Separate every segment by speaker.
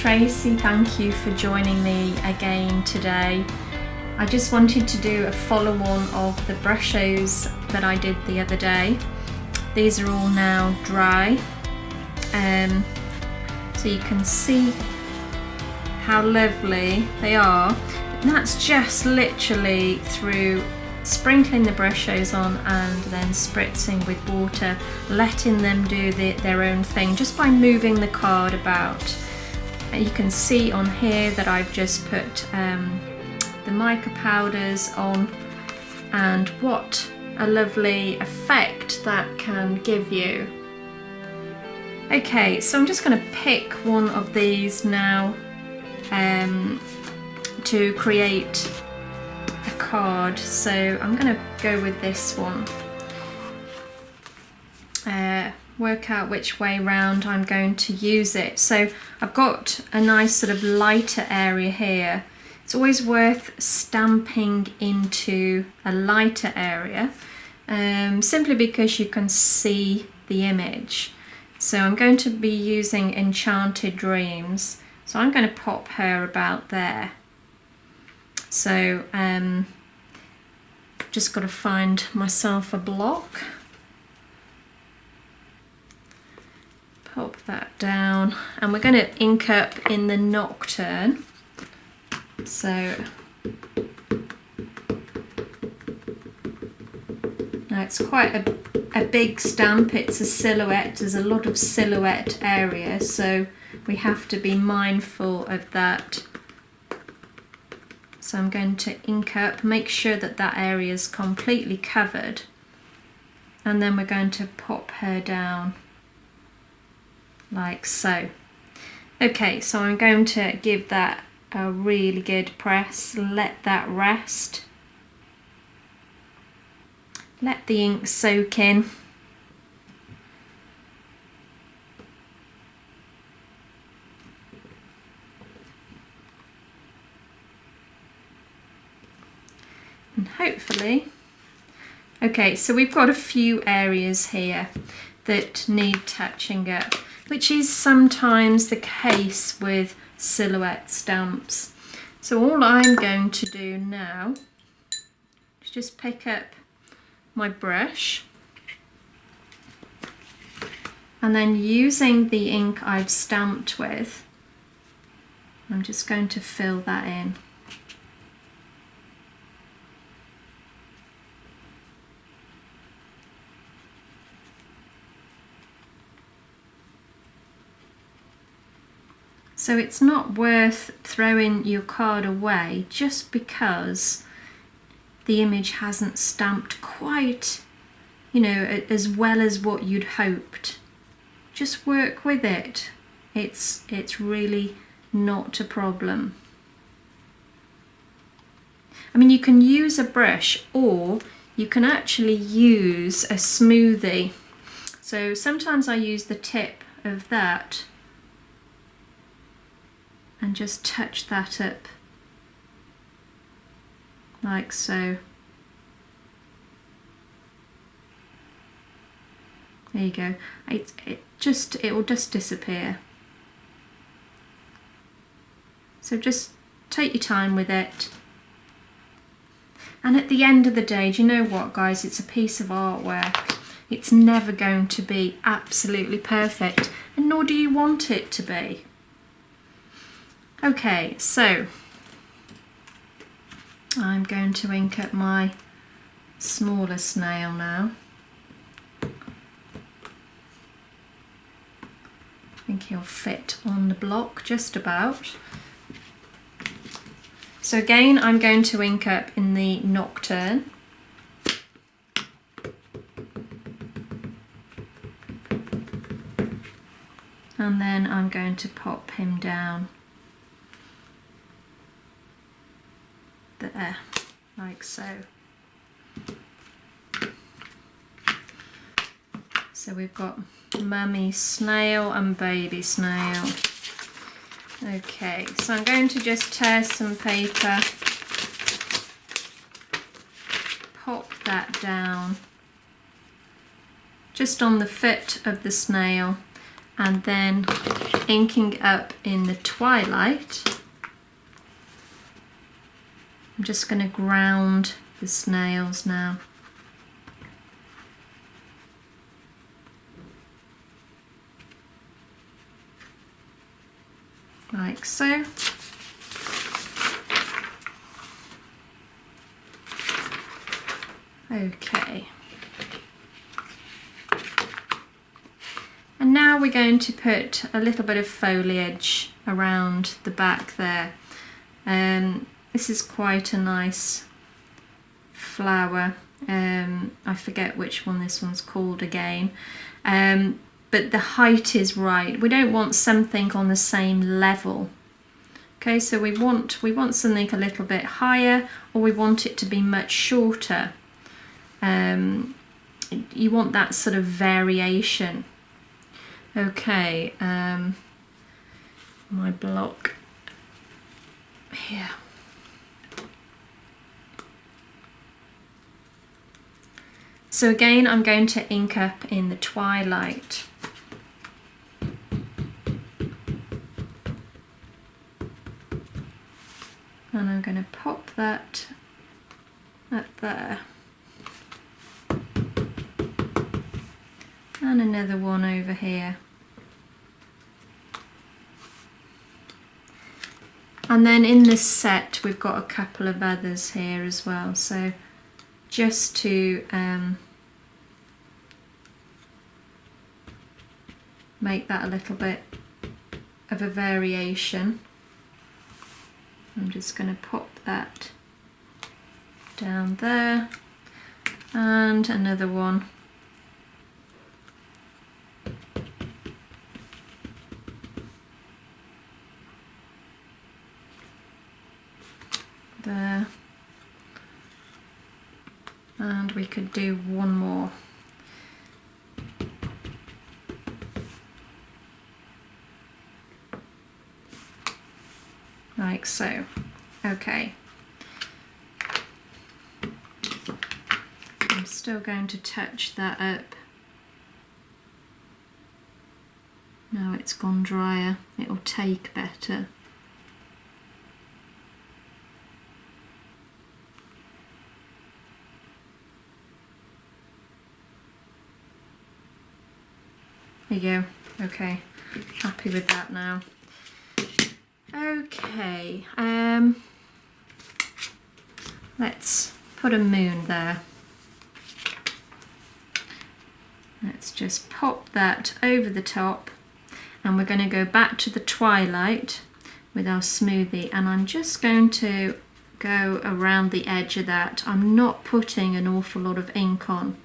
Speaker 1: Tracy, thank you for joining me again today. I just wanted to do a follow-on of the brushos that I did the other day. These are all now dry, so you can see how lovely they are. And that's just literally through sprinkling the brushos on and then spritzing with water, letting them do their own thing just by moving the card about. You can see on here that I've just put the mica powders on, and what a lovely effect that can give you. Okay, so I'm just going to pick one of these now to create a card. So I'm going to go with this one. Work out which way round I'm going to use it. So I've got a nice sort of lighter area here. It's always worth stamping into a lighter area, simply because you can see the image. So I'm going to be using Enchanted Dreams. So I'm going to pop her about there. So just got to find myself a block. Pop that down, and we're going to ink up in the Nocturne. So now it's quite a big stamp. It's a silhouette. There's a lot of silhouette area, so we have to be mindful of that. So I'm going to ink up, make sure that that area is completely covered, and then we're going to pop her down like so. Okay, so I'm going to give that a really good press, let that rest, let the ink soak in. And hopefully, okay, so we've got a few areas here that need touching up, which is sometimes the case with silhouette stamps. So all I'm going to do now is just pick up my brush, and then using the ink I've stamped with, I'm just going to fill that in. So it's not worth throwing your card away just because the image hasn't stamped quite, you know, as well as what you'd hoped. Just work with it. It's really not a problem. I mean, you can use a brush, or you can actually use a smoothie. So sometimes I use the tip of that and just touch that up like so. There you go. It will just disappear. So just take your time with it. And at the end of the day, do you know what, guys? It's a piece of artwork. It's never going to be absolutely perfect, and nor do you want it to be. Okay, so I'm going to ink up my smaller snail now. I think he'll fit on the block just about. So again, I'm going to ink up in the Nocturne. And then I'm going to pop him down there, like so. So we've got mummy snail and baby snail. Okay, so I'm going to just tear some paper, pop that down just on the foot of the snail, and then inking up in the twilight. I'm just going to ground the snails now. Like so. Okay. And now we're going to put a little bit of foliage around the back there. This is quite a nice flower. I forget which one this one's called again. But the height is right. We don't want something on the same level. Okay, so we want something a little bit higher, or we want it to be much shorter. You want that sort of variation. Okay, my block here. So again, I'm going to ink up in the twilight. And I'm going to pop that up there. And another one over here. And then in this set we've got a couple of others here as well, so just to make that a little bit of a variation, I'm just going to pop that down there, and another one there, and we could do one more. Like so. Okay. I'm still going to touch that up. Now it's gone drier, it'll take better. There you go. Okay, happy with that now. Okay, let's put a moon there. Let's just pop that over the top, and we're going to go back to the twilight with our smoothie, and I'm just going to go around the edge of that. I'm not putting an awful lot of ink on.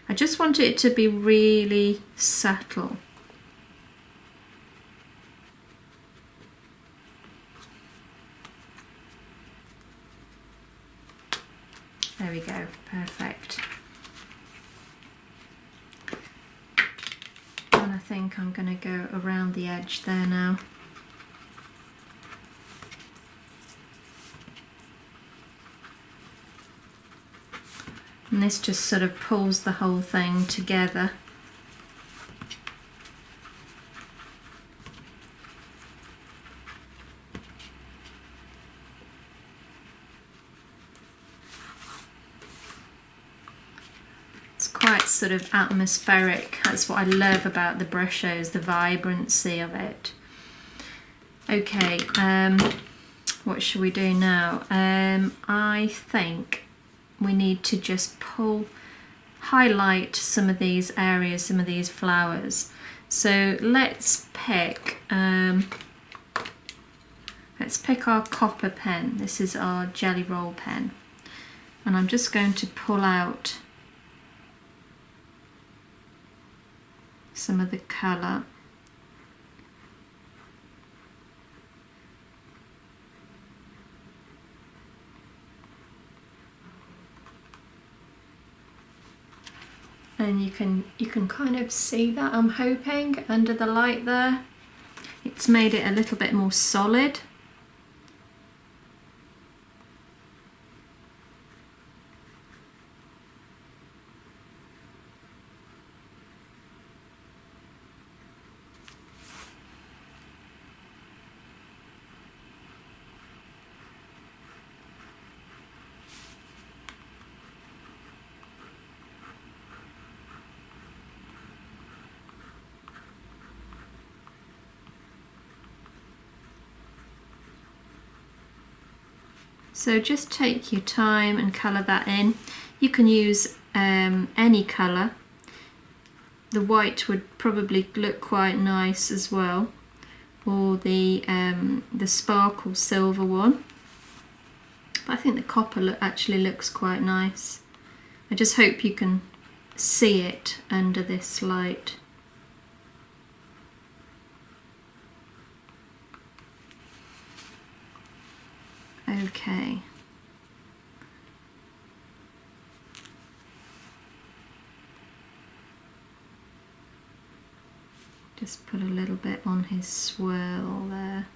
Speaker 1: I just want it to be really subtle. There we go, perfect. And I think I'm going to go around the edge there now. And this just sort of pulls the whole thing together. It's quite sort of atmospheric. That's what I love about the Brushos, the vibrancy of it. Okay, what should we do now? I think we need to just highlight some of these areas, some of these flowers. So let's pick our copper pen. This is our jelly roll pen, and I'm just going to pull out some of the colour. And you can kind of see that, I'm hoping, under the light there. It's made it a little bit more solid. So just take your time and colour that in. You can use any colour. The white would probably look quite nice as well, or the sparkle silver one. But I think the copper actually looks quite nice. I just hope you can see it under this light. Okay. Just put a little bit on his swirl there.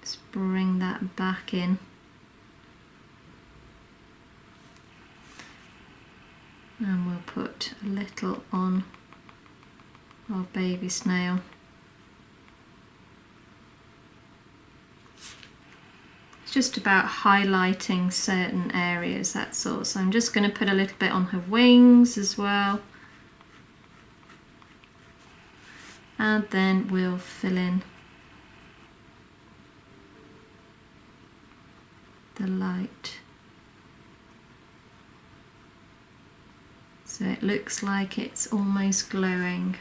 Speaker 1: Just bring that back in. And we'll put a little on our baby snail. It's just about highlighting certain areas, that's all. So I'm just going to put a little bit on her wings as well. And then we'll fill in the light. So it looks like it's almost glowing.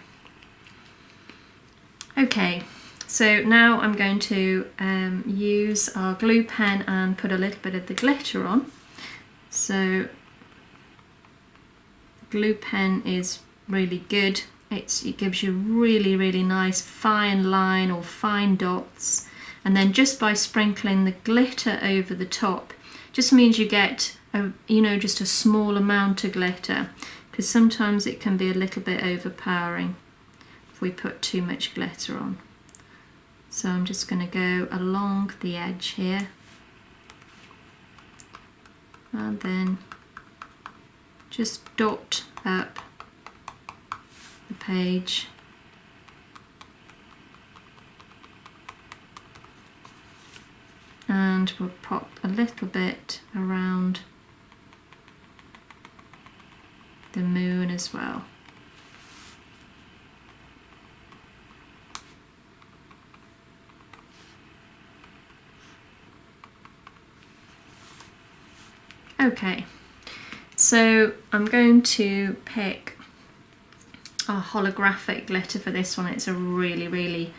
Speaker 1: Okay, so now I'm going to use our glue pen and put a little bit of the glitter on. So the glue pen is really good. It gives you really nice fine line or fine dots, and then just by sprinkling the glitter over the top just means you get just a small amount of glitter, because sometimes it can be a little bit overpowering if we put too much glitter on. So I'm just going to go along the edge here and then just dot up the page. And we'll pop a little bit around the moon as well. Okay, so I'm going to pick a holographic glitter for this one. It's a really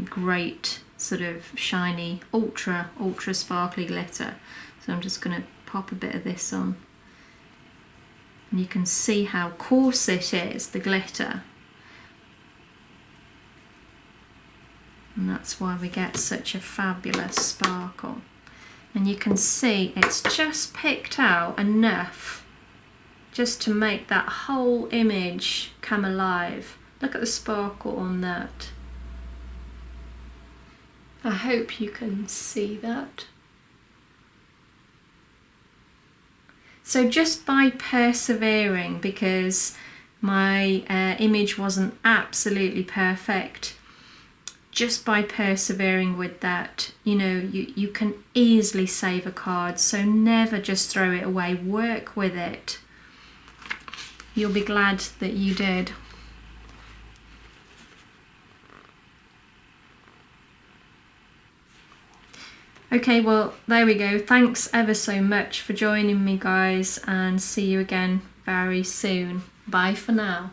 Speaker 1: great sort of shiny, ultra sparkly glitter. So I'm just going to pop a bit of this on. And you can see how coarse it is, the glitter. And that's why we get such a fabulous sparkle. And you can see it's just picked out enough just to make that whole image come alive. Look at the sparkle on that. I hope you can see that. So just by persevering, because my image wasn't absolutely perfect, just by persevering with that, you can easily save a card. So never just throw it away, work with it. You'll be glad that you did. Okay, well, there we go. Thanks ever so much for joining me, guys, and see you again very soon. Bye for now.